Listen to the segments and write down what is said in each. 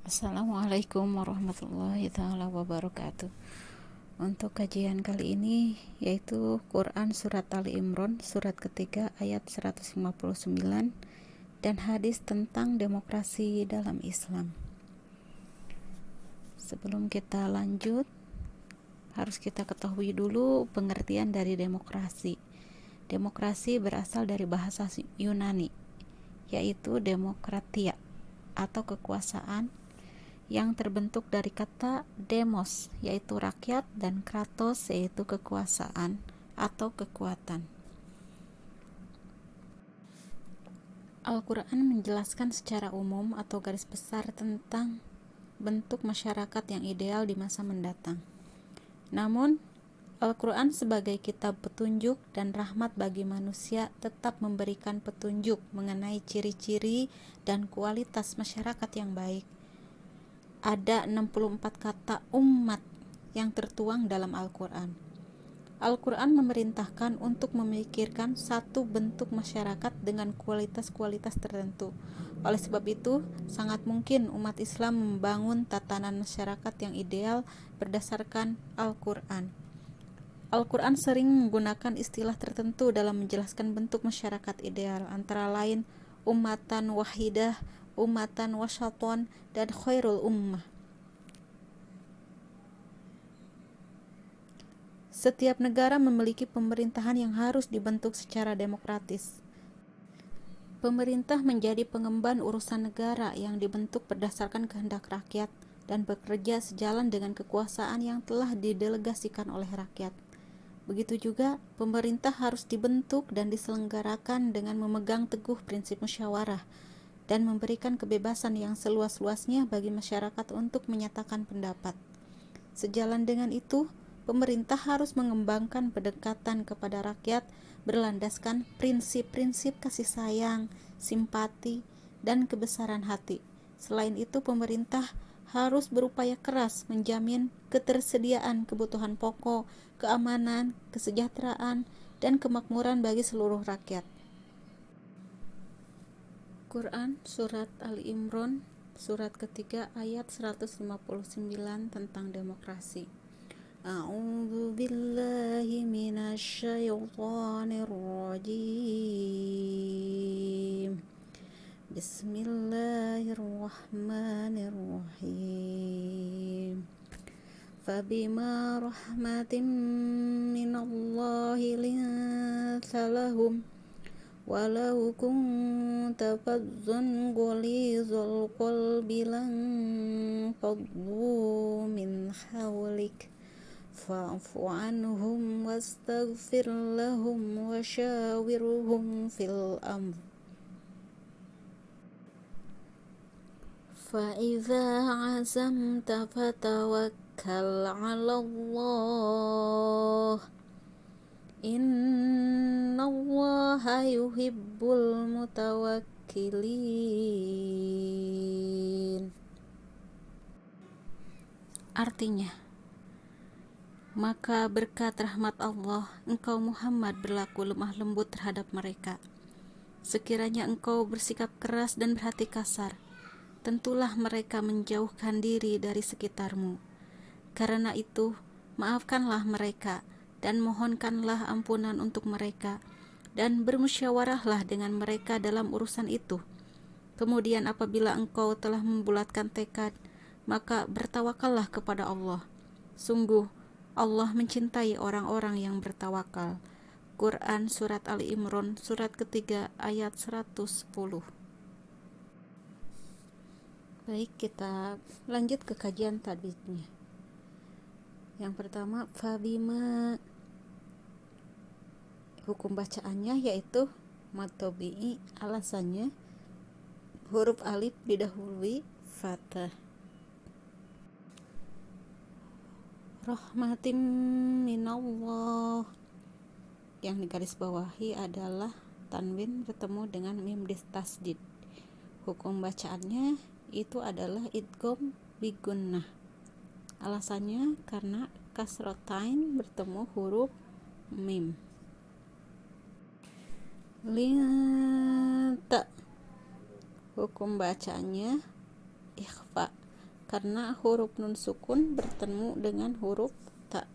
Assalamualaikum warahmatullahi taala wabarakatuh. Untuk kajian kali ini yaitu Quran Surat Ali Imran surat ketiga ayat 159 dan hadis tentang demokrasi dalam Islam. Sebelum kita lanjut, harus kita ketahui dulu pengertian dari demokrasi. Demokrasi berasal dari bahasa Yunani, yaitu demokratia atau kekuasaan yang terbentuk dari kata demos, yaitu rakyat, dan kratos, yaitu kekuasaan atau kekuatan. Al-Quran menjelaskan secara umum atau garis besar tentang bentuk masyarakat yang ideal di masa mendatang. Namun, Al-Quran sebagai kitab petunjuk dan rahmat bagi manusia tetap memberikan petunjuk mengenai ciri-ciri dan kualitas masyarakat yang baik. Ada 64 kata umat yang tertuang dalam Al-Quran. Al-Quran memerintahkan untuk memikirkan satu bentuk masyarakat dengan kualitas-kualitas tertentu. Oleh sebab itu, sangat mungkin umat Islam membangun tatanan masyarakat yang ideal berdasarkan Al-Quran. Al-Quran sering menggunakan istilah tertentu dalam menjelaskan bentuk masyarakat ideal, antara lain ummatan wahidah, ummatan wasyaton, dan khairul ummah. Setiap negara memiliki pemerintahan yang harus dibentuk secara demokratis. Pemerintah menjadi pengemban urusan negara yang dibentuk berdasarkan kehendak rakyat dan bekerja sejalan dengan kekuasaan yang telah didelegasikan oleh rakyat. Begitu juga, pemerintah harus dibentuk dan diselenggarakan dengan memegang teguh prinsip musyawarah dan memberikan kebebasan yang seluas-luasnya bagi masyarakat untuk menyatakan pendapat. Sejalan dengan itu, pemerintah harus mengembangkan pendekatan kepada rakyat berlandaskan prinsip-prinsip kasih sayang, simpati, dan kebesaran hati. Selain itu, pemerintah harus berupaya keras menjamin ketersediaan kebutuhan pokok, keamanan, kesejahteraan, dan kemakmuran bagi seluruh rakyat. Quran Surat Ali Imran surat ketiga ayat 159 tentang demokrasi. A'udzu billahi minasy syaithanir rajim. Bismillahirrahmanirrahim. Fabima rahmatin minallahi linta lahum walau kunta fazzan ghalidhal qalbi lanfaddu min hawlik fa'fu anhum wastaghfir lahum washawirhum fil amr fa'idza 'azamta fatawakkal 'alallah innallaha yuhibbul mutawakkilin. Artinya, maka berkat rahmat Allah, engkau Muhammad berlaku lemah lembut terhadap mereka. Sekiranya engkau bersikap keras dan berhati kasar, tentulah mereka menjauhkan diri dari sekitarmu. Karena itu, maafkanlah mereka dan mohonkanlah ampunan untuk mereka, dan bermusyawarahlah dengan mereka dalam urusan itu. Kemudian apabila engkau telah membulatkan tekad, maka bertawakallah kepada Allah. Sungguh, Allah mencintai orang-orang yang bertawakal. Quran Surat Ali Imran surat ketiga ayat 110. Baik, kita lanjut ke kajian tajwidnya. Yang pertama, fabima, hukum bacaannya yaitu mad tabi'i, alasannya huruf alif didahului fathah. Rahmatim minallah, yang digarisbawahi adalah tanwin bertemu dengan mim tasdid. Hukum bacaannya itu adalah idgham bigunnah. Alasannya karena kasrotain bertemu huruf mim. Linta, hukum bacaannya ikhfa. karena huruf nun sukun bertemu dengan huruf ta.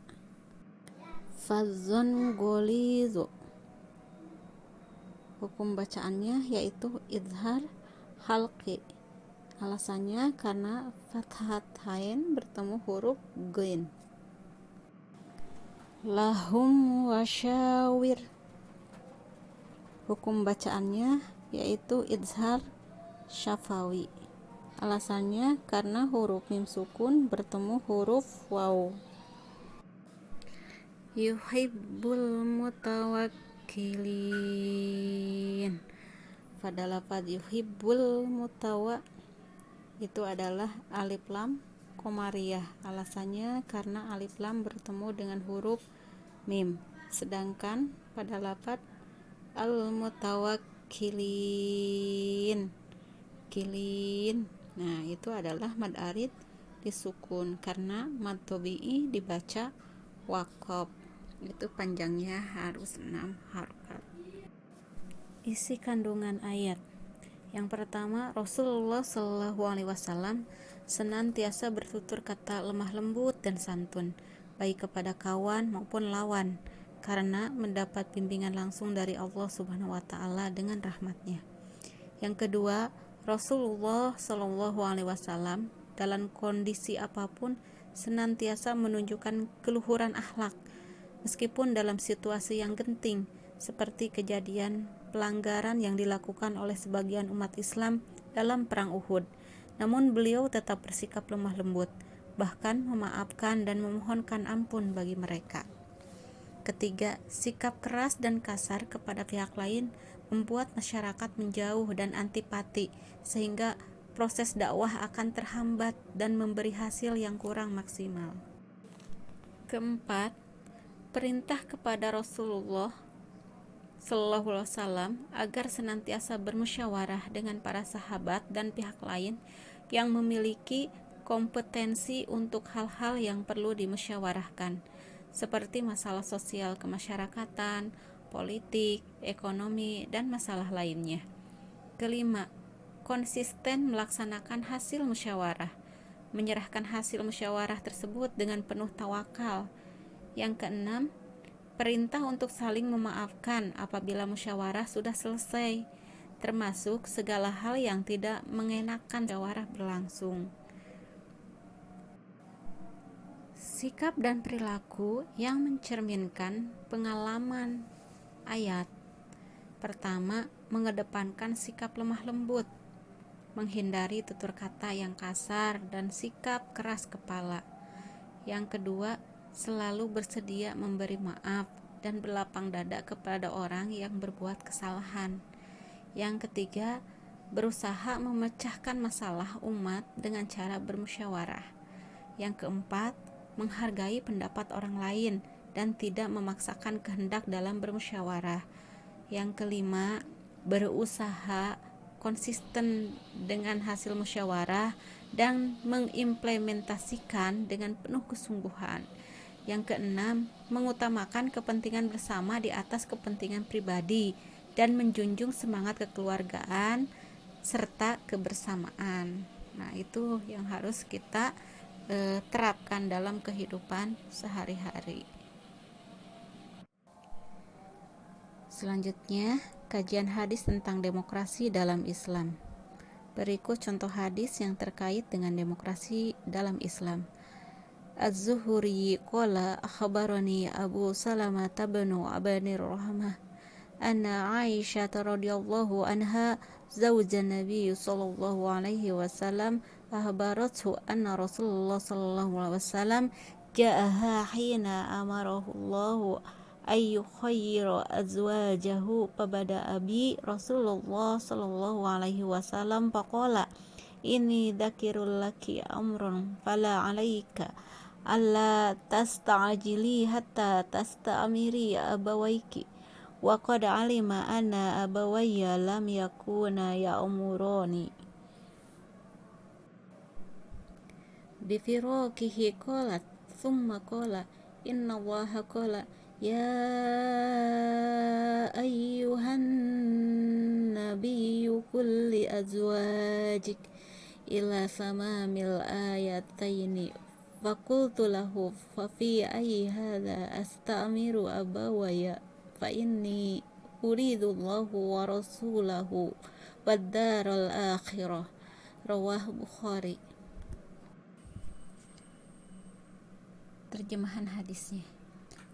Fadzon golizo, hukum bacaannya yaitu idhar halqi. Alasannya karena fathatain bertemu huruf ghain. Lahum wasyawir, hukum bacaannya yaitu idhar syafawi. Alasannya karena huruf mim sukun bertemu huruf waw. Yuhibbul mutawakkilin. Pada lafaz yuhibbul mutawa itu adalah alif lam komariah. Alasannya karena alif lam bertemu dengan huruf mim. Sedangkan pada lafaz al mutawakkilin, nah itu adalah mad arid disukun karena mad tabi'i dibaca waqaf. Itu panjangnya harus 6 harokat. Isi kandungan ayat. Yang pertama, Rasulullah Shallallahu Alaihi Wasallam senantiasa bertutur kata lemah lembut dan santun, baik kepada kawan maupun lawan, karena mendapat bimbingan langsung dari Allah Subhanahu Wa Taala dengan rahmatnya. Yang kedua, Rasulullah Shallallahu Alaihi Wasallam dalam kondisi apapun senantiasa menunjukkan keluhuran akhlak, meskipun dalam situasi yang genting, seperti kejadian pelanggaran yang dilakukan oleh sebagian umat Islam dalam perang Uhud. Namun beliau tetap bersikap lemah lembut, bahkan memaafkan dan memohonkan ampun bagi mereka. Ketiga, sikap keras dan kasar kepada pihak lain membuat masyarakat menjauh dan antipati, sehingga proses dakwah akan terhambat dan memberi hasil yang kurang maksimal. Keempat, perintah kepada Rasulullah Sallallahu Alaihi Wasallam agar senantiasa bermusyawarah dengan para sahabat dan pihak lain yang memiliki kompetensi untuk hal-hal yang perlu dimusyawarahkan, seperti masalah sosial kemasyarakatan, politik, ekonomi, dan masalah lainnya. Kelima, konsisten melaksanakan hasil musyawarah, menyerahkan hasil musyawarah tersebut dengan penuh tawakal. Yang keenam, perintah untuk saling memaafkan apabila musyawarah sudah selesai, termasuk segala hal yang tidak mengenakan musyawarah berlangsung. Sikap dan perilaku yang mencerminkan pengalaman ayat. Pertama, mengedepankan sikap lemah lembut, menghindari tutur kata yang kasar dan sikap keras kepala. Yang kedua, selalu bersedia memberi maaf dan berlapang dada kepada orang yang berbuat kesalahan. Yang ketiga, berusaha memecahkan masalah umat dengan cara bermusyawarah. Yang keempat, menghargai pendapat orang lain dan tidak memaksakan kehendak dalam bermusyawarah. Yang kelima, berusaha konsisten dengan hasil musyawarah dan mengimplementasikan dengan penuh kesungguhan. Yang keenam, mengutamakan kepentingan bersama di atas kepentingan pribadi dan menjunjung semangat kekeluargaan serta kebersamaan. Nah, itu yang harus kita terapkan dalam kehidupan sehari-hari. Selanjutnya, kajian hadis tentang demokrasi dalam Islam. Berikut contoh hadis yang terkait dengan demokrasi dalam Islam. Az-Zuhri qala akhbarani Abu Salamah bin Abanir Rahmah anna Aisyah radhiyallahu anha zawjan Nabi sallallahu alaihi wasallam akhbarathu anna Rasulullah sallallahu alaihi wasallam ja'aha hina amarahu Allah ay yukhayyira azwajahu fabada abi Rasulullah sallallahu alaihi wasallam faqala inni dzakirul laki amrun fala alaika alla tasta'jili hatta tastamiri abawaiki wa qad alima anna abawayya lam yakuna ya'muruni bifiraqihi qalat thumma qala inna allaha qala ya ayyuhan nabiyyu qul li azwajik ila samamil ayataini fakultu lahu fafi ayyi hadha astamiru abawaya fa inni uridu Allahu wa rasulahu wad daral akhirah. Rawah Bukhari. Terjemahan hadisnya.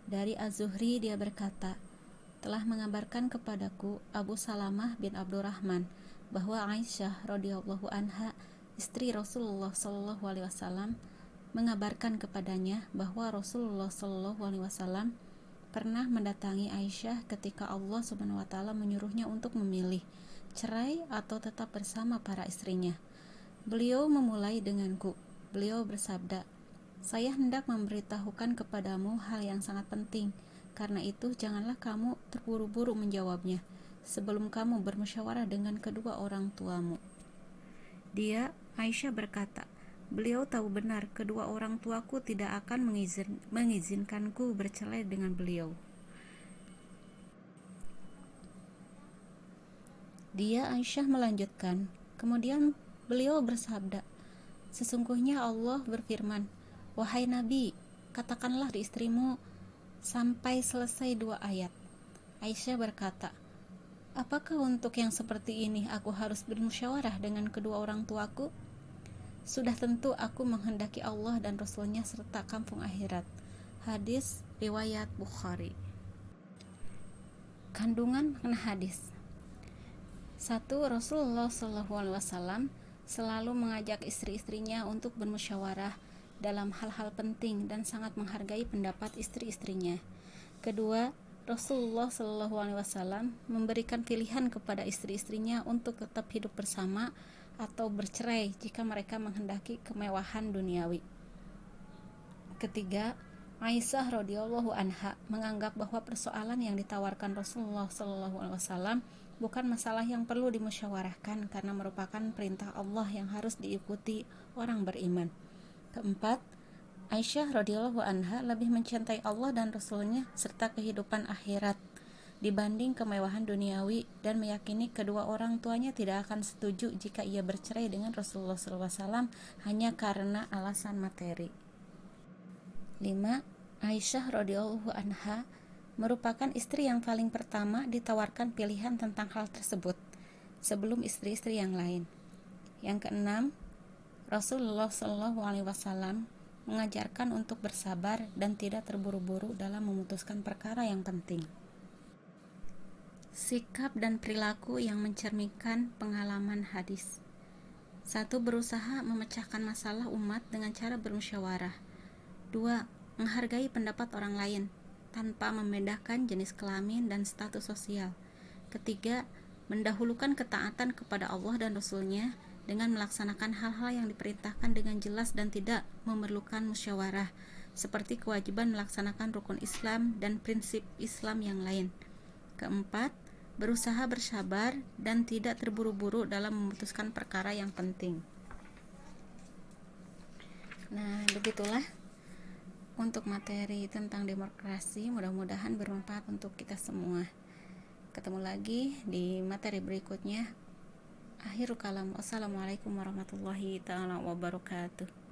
Dari Az-Zuhri dia berkata, telah mengabarkan kepadaku Abu Salamah bin Abdurrahman bahwa Aisyah radhiyallahu anha, istri Rasulullah sallallahu alaihi wasallam, mengabarkan kepadanya bahwa Rasulullah sallallahu alaihi wasallam pernah mendatangi Aisyah ketika Allah Subhanahu wa taala menyuruhnya untuk memilih cerai atau tetap bersama para istrinya. Beliau memulai denganku. Beliau bersabda, saya hendak memberitahukan kepadamu hal yang sangat penting. Karena itu janganlah kamu terburu-buru menjawabnya sebelum kamu bermusyawarah dengan kedua orang tuamu. Dia, Aisyah berkata, beliau tahu benar kedua orang tuaku tidak akan mengizinkanku bercerai dengan beliau. Dia, Aisyah melanjutkan, kemudian beliau bersabda, sesungguhnya Allah berfirman, wahai Nabi, katakanlah di istrimu sampai selesai 2 ayat. Aisyah berkata, apakah untuk yang seperti ini aku harus bermusyawarah dengan kedua orang tuaku? Sudah tentu aku menghendaki Allah dan Rasulnya serta kampung akhirat. Hadis riwayat Bukhari. Kandungan makna hadis. 1. Rasulullah SAW selalu mengajak istri-istrinya untuk bermusyawarah dalam hal-hal penting dan sangat menghargai pendapat istri-istrinya. Kedua, Rasulullah SAW memberikan pilihan kepada istri-istrinya untuk tetap hidup bersama atau bercerai jika mereka menghendaki kemewahan duniawi. Ketiga, Aisyah radhiyallahu anha menganggap bahwa persoalan yang ditawarkan Rasulullah SAW bukan masalah yang perlu dimusyawarahkan karena merupakan perintah Allah yang harus diikuti orang beriman. Keempat, Aisyah radhiyallahu anha lebih mencintai Allah dan Rasulnya serta kehidupan akhirat dibanding kemewahan duniawi dan meyakini kedua orang tuanya tidak akan setuju jika ia bercerai dengan Rasulullah SAW hanya karena alasan materi. 5. Aisyah radhiyallahu anha merupakan istri yang paling pertama ditawarkan pilihan tentang hal tersebut sebelum istri-istri yang lain. Yang keenam, Rasulullah SAW mengajarkan untuk bersabar dan tidak terburu-buru dalam memutuskan perkara yang penting. Sikap dan perilaku yang mencerminkan pengalaman hadis. 1. Berusaha memecahkan masalah umat dengan cara bermusyawarah. 2. Menghargai pendapat orang lain tanpa membedakan jenis kelamin dan status sosial. Ketiga, mendahulukan ketaatan kepada Allah dan Rasulnya dengan melaksanakan hal-hal yang diperintahkan dengan jelas dan tidak memerlukan musyawarah, seperti kewajiban melaksanakan rukun Islam dan prinsip Islam yang lain. Keempat, berusaha bersabar dan tidak terburu-buru dalam memutuskan perkara yang penting. Nah, begitulah untuk materi tentang demokrasi, mudah-mudahan bermanfaat untuk kita semua. Ketemu lagi di materi berikutnya. Akhirul kalam. Wassalamualaikum warahmatullahi taala wabarakatuh.